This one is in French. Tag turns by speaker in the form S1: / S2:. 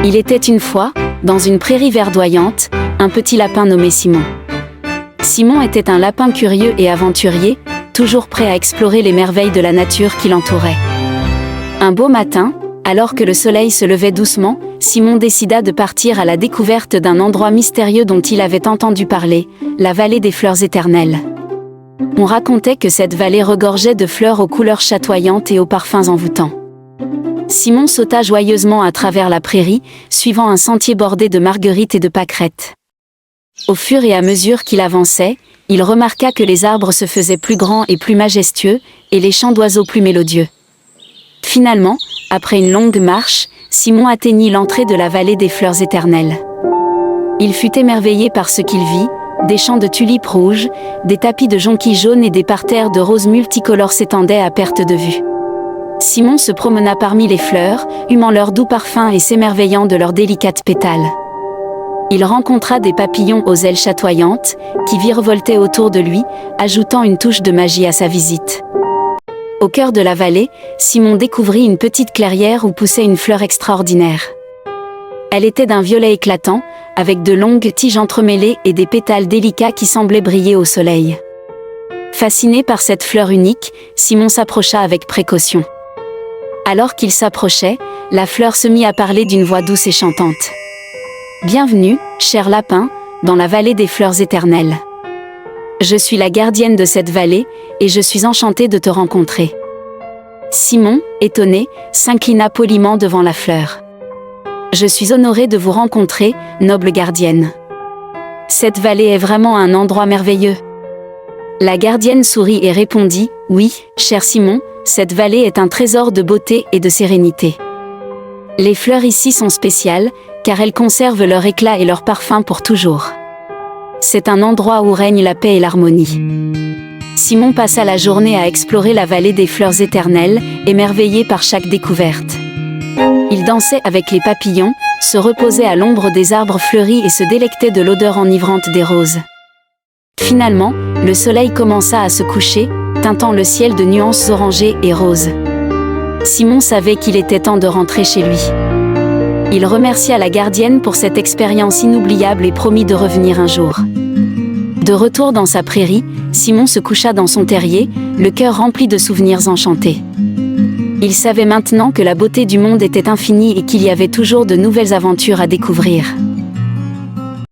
S1: Il était une fois, dans une prairie verdoyante, un petit lapin nommé Simon. Simon était un lapin curieux et aventurier, toujours prêt à explorer les merveilles de la nature qui l'entourait. Un beau matin, alors que le soleil se levait doucement, Simon décida de partir à la découverte d'un endroit mystérieux dont il avait entendu parler, la vallée des fleurs éternelles. On racontait que cette vallée regorgeait de fleurs aux couleurs chatoyantes et aux parfums envoûtants. Simon sauta joyeusement à travers la prairie, suivant un sentier bordé de marguerites et de pâquerettes. Au fur et à mesure qu'il avançait, il remarqua que les arbres se faisaient plus grands et plus majestueux, et les chants d'oiseaux plus mélodieux. Finalement, après une longue marche, Simon atteignit l'entrée de la vallée des fleurs éternelles. Il fut émerveillé par ce qu'il vit, des champs de tulipes rouges, des tapis de jonquilles jaunes et des parterres de roses multicolores s'étendaient à perte de vue. Simon se promena parmi les fleurs, humant leur doux parfum et s'émerveillant de leurs délicates pétales. Il rencontra des papillons aux ailes chatoyantes, qui virevoltaient autour de lui, ajoutant une touche de magie à sa visite. Au cœur de la vallée, Simon découvrit une petite clairière où poussait une fleur extraordinaire. Elle était d'un violet éclatant, avec de longues tiges entremêlées et des pétales délicats qui semblaient briller au soleil. Fasciné par cette fleur unique, Simon s'approcha avec précaution. Alors qu'il s'approchait, la fleur se mit à parler d'une voix douce et chantante. « Bienvenue, cher lapin, dans la vallée des fleurs éternelles. Je suis la gardienne de cette vallée, et je suis enchantée de te rencontrer. » Simon, étonné, s'inclina poliment devant la fleur. « Je suis honoré de vous rencontrer, noble gardienne. Cette vallée est vraiment un endroit merveilleux. » La gardienne sourit et répondit « Oui, cher Simon, cette vallée est un trésor de beauté et de sérénité. Les fleurs ici sont spéciales, car elles conservent leur éclat et leur parfum pour toujours. C'est un endroit où règne la paix et l'harmonie. » Simon passa la journée à explorer la vallée des fleurs éternelles, émerveillé par chaque découverte. Il dansait avec les papillons, se reposait à l'ombre des arbres fleuris et se délectait de l'odeur enivrante des roses. Finalement, le soleil commença à se coucher, teintant le ciel de nuances orangées et roses. Simon savait qu'il était temps de rentrer chez lui. Il remercia la gardienne pour cette expérience inoubliable et promit de revenir un jour. De retour dans sa prairie, Simon se coucha dans son terrier, le cœur rempli de souvenirs enchantés. Il savait maintenant que la beauté du monde était infinie et qu'il y avait toujours de nouvelles aventures à découvrir.